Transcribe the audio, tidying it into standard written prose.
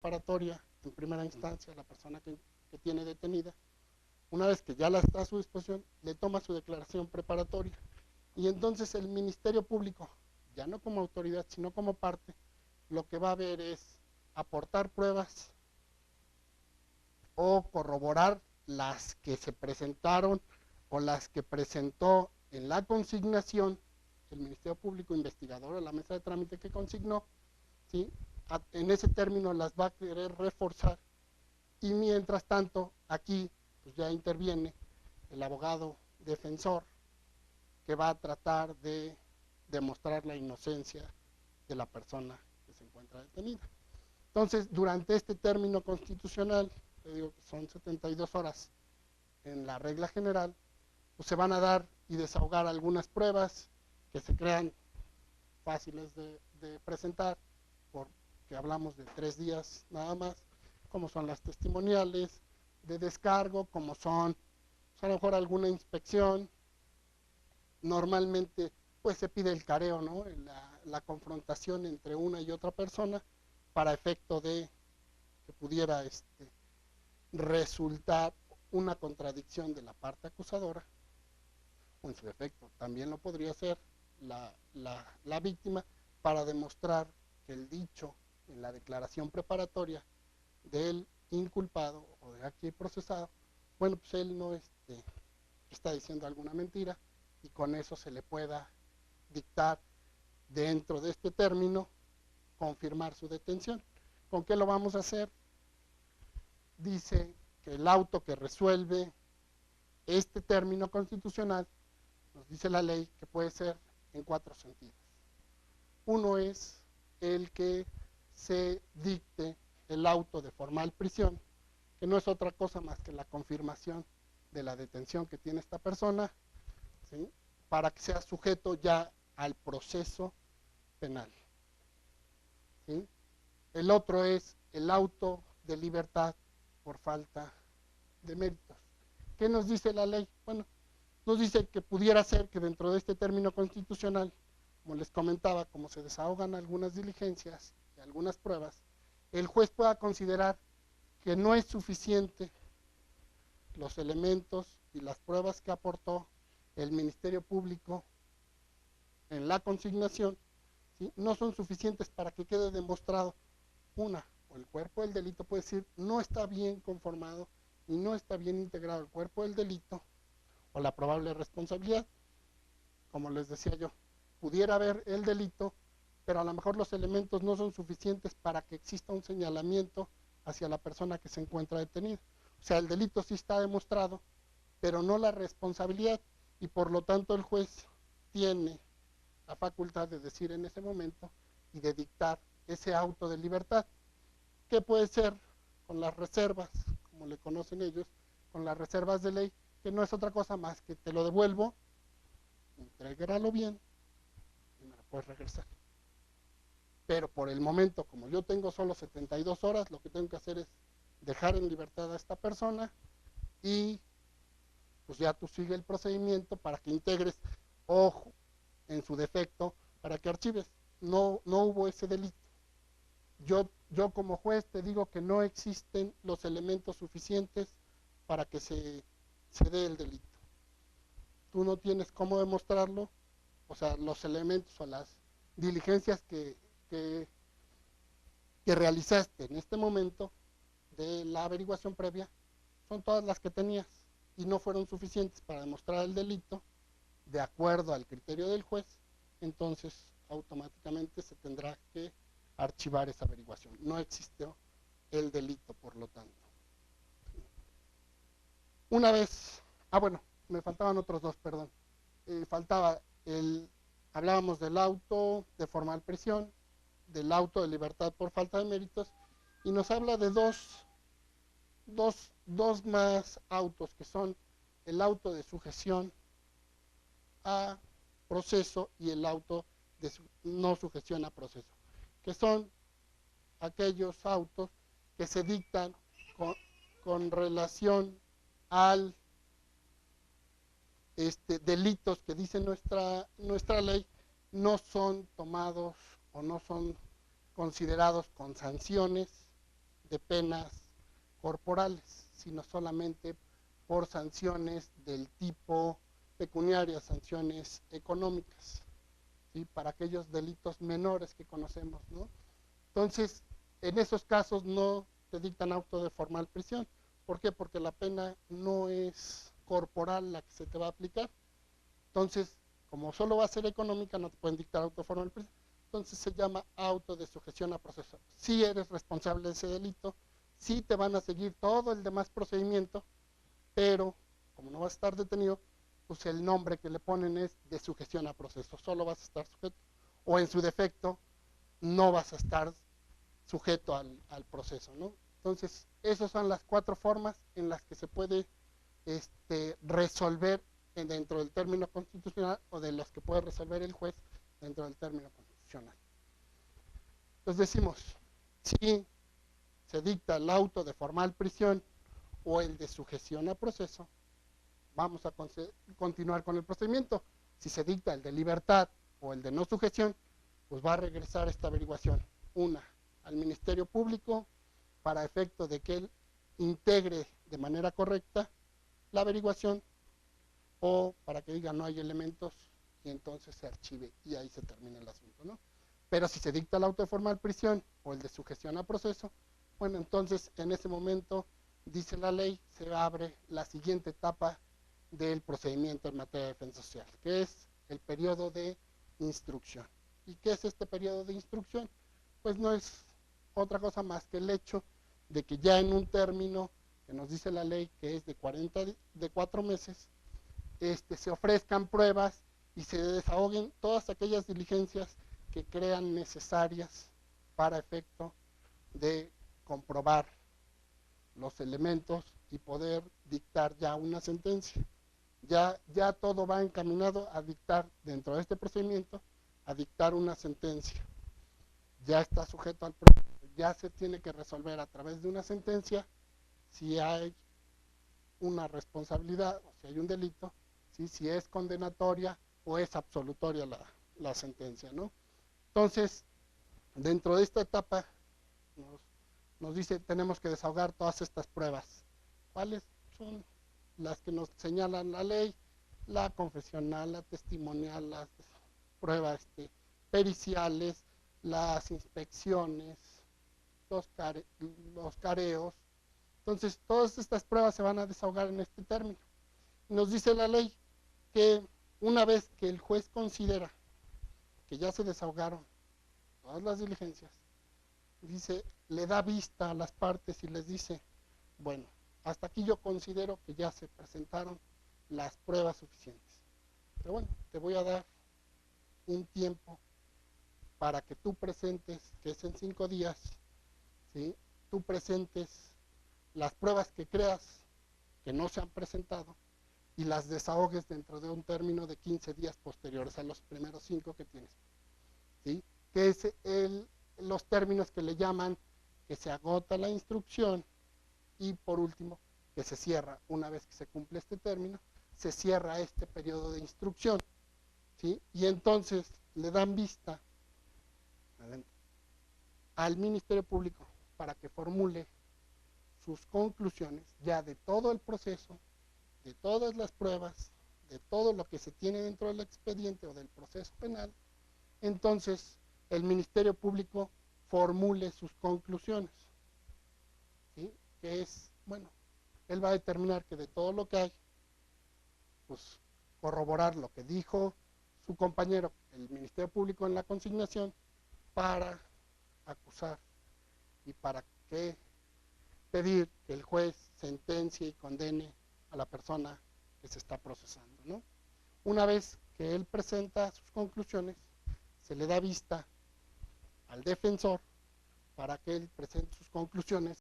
preparatoria en primera instancia a la persona que tiene detenida. Una vez que ya la está a su disposición, le toma su declaración preparatoria y entonces el Ministerio Público, ya no como autoridad, sino como parte, lo que va a ver es aportar pruebas o corroborar las que se presentaron o las que presentó en la consignación el Ministerio Público investigador o la mesa de trámite que consignó, ¿sí? En ese término las va a querer reforzar y mientras tanto aquí pues ya interviene el abogado defensor que va a tratar de demostrar la inocencia de la persona que se encuentra detenida. Entonces, durante este término constitucional, te digo que son 72 horas en la regla general, pues se van a dar y desahogar algunas pruebas que se crean fáciles de presentar, porque hablamos de 3 días nada más, como son las testimoniales de descargo, como son pues a lo mejor alguna inspección. Normalmente pues se pide el careo, ¿no? La confrontación entre una y otra persona para efecto de que pudiera resultar una contradicción de la parte acusadora, o en su defecto también lo podría hacer la víctima para demostrar que el dicho en la declaración preparatoria del inculpado o de aquí procesado, bueno, pues él no está diciendo alguna mentira y con eso se le pueda dictar dentro de este término confirmar su detención. ¿Con qué lo vamos a hacer? Dice que el auto que resuelve este término constitucional, nos dice la ley que puede ser en 4 sentidos. Uno es el que se dicte el auto de formal prisión, que no es otra cosa más que la confirmación de la detención que tiene esta persona, ¿sí? Para que sea sujeto ya al proceso penal, ¿sí? El otro es el auto de libertad por falta de méritos. ¿Qué nos dice la ley? Bueno, nos dice que pudiera ser que dentro de este término constitucional, como les comentaba, como se desahogan algunas diligencias y algunas pruebas, el juez pueda considerar que no es suficiente los elementos y las pruebas que aportó el Ministerio Público en la consignación, ¿sí? No son suficientes para que quede demostrado o el cuerpo del delito puede decir no está bien conformado y no está bien integrado el cuerpo del delito o la probable responsabilidad. Como les decía yo, pudiera haber el delito, pero a lo mejor los elementos no son suficientes para que exista un señalamiento hacia la persona que se encuentra detenida. O sea, el delito sí está demostrado, pero no la responsabilidad, y por lo tanto el juez tiene la facultad de decir en ese momento y de dictar ese auto de libertad, que puede ser con las reservas, como le conocen ellos, con las reservas de ley, que no es otra cosa más que te lo devuelvo, entrégalo bien y me lo puedes regresar. Pero por el momento, como yo tengo solo 72 horas, lo que tengo que hacer es dejar en libertad a esta persona y pues ya tú sigue el procedimiento para que integres, ojo, en su defecto, para que archives. No hubo ese delito. Yo como juez te digo que no existen los elementos suficientes para que se dé el delito. Tú no tienes cómo demostrarlo, o sea, los elementos o las diligencias que realizaste en este momento de la averiguación previa son todas las que tenías y no fueron suficientes para demostrar el delito de acuerdo al criterio del juez, entonces automáticamente se tendrá que archivar esa averiguación. No existió el delito, por lo tanto. Una vez, bueno, me faltaban otros dos, perdón. Faltaba hablábamos del auto de formal prisión, del auto de libertad por falta de méritos, y nos habla de dos más autos, que son el auto de sujeción a proceso y el auto de no sujeción a proceso, que son aquellos autos que se dictan con relación al delitos que dice nuestra ley, no son tomados o no son considerados con sanciones de penas corporales, sino solamente por sanciones del tipo pecuniarias, sanciones económicas, ¿sí? Para aquellos delitos menores que conocemos, ¿no? Entonces, en esos casos no te dictan auto de formal prisión. ¿Por qué? Porque la pena no es corporal la que se te va a aplicar. Entonces, como solo va a ser económica, no te pueden dictar auto de formal prisión. Entonces se llama auto de sujeción a proceso. Si eres responsable de ese delito, sí te van a seguir todo el demás procedimiento, pero como no vas a estar detenido, pues el nombre que le ponen es de sujeción a proceso. Solo vas a estar sujeto. O en su defecto, no vas a estar sujeto al proceso, ¿no? Entonces, esas son las 4 formas en las que se puede resolver dentro del término constitucional o de los que puede resolver el juez dentro del término constitucional. Entonces decimos, si se dicta el auto de formal prisión o el de sujeción a proceso, vamos a continuar con el procedimiento. Si se dicta el de libertad o el de no sujeción, pues va a regresar esta averiguación. Una, al Ministerio Público para efecto de que él integre de manera correcta la averiguación o para que diga no hay elementos y entonces se archive y ahí se termina el asunto, ¿no? Pero si se dicta el auto de formal prisión o el de sujeción a proceso, bueno, entonces en ese momento, dice la ley, se abre la siguiente etapa del procedimiento en materia de defensa social, que es el periodo de instrucción. ¿Y qué es este periodo de instrucción? Pues no es otra cosa más que el hecho de que ya en un término que nos dice la ley, que es de 4 meses, se ofrezcan pruebas y se desahoguen todas aquellas diligencias que crean necesarias para efecto de comprobar los elementos y poder dictar ya una sentencia. Ya todo va encaminado a dictar, dentro de este procedimiento, a dictar una sentencia. Ya está sujeto al proceso, ya se tiene que resolver a través de una sentencia si hay una responsabilidad o si hay un delito, ¿sí? Si es condenatoria o es absolutoria la sentencia, ¿no? Entonces, dentro de esta etapa nos dice tenemos que desahogar todas estas pruebas. ¿Cuáles son las que nos señalan la ley? La confesional, la testimonial, las pruebas periciales, las inspecciones, los careos. Entonces, todas estas pruebas se van a desahogar en este término. Nos dice la ley que una vez que el juez considera que ya se desahogaron todas las diligencias, dice, le da vista a las partes y les dice, bueno, hasta aquí yo considero que ya se presentaron las pruebas suficientes. Pero bueno, te voy a dar un tiempo para que tú presentes, que es en 5 días, ¿sí? Tú presentes las pruebas que creas que no se han presentado y las desahogues dentro de un término de 15 días posteriores a los primeros 5 que tienes, ¿sí? Que es los términos que le llaman que se agota la instrucción y por último que se cierra. Una vez que se cumple este término, se cierra este periodo de instrucción, ¿sí? Y entonces le dan vista al Ministerio Público para que formule sus conclusiones ya de todo el proceso, de todas las pruebas, de todo lo que se tiene dentro del expediente o del proceso penal. Entonces el Ministerio Público formule sus conclusiones, ¿sí? Que es, bueno, él va a determinar que de todo lo que hay, pues corroborar lo que dijo su compañero, el Ministerio Público en la consignación, para acusar y para que pedir que el juez sentencie y condene a la persona que se está procesando, ¿no? Una vez que él presenta sus conclusiones, se le da vista al defensor para que él presente sus conclusiones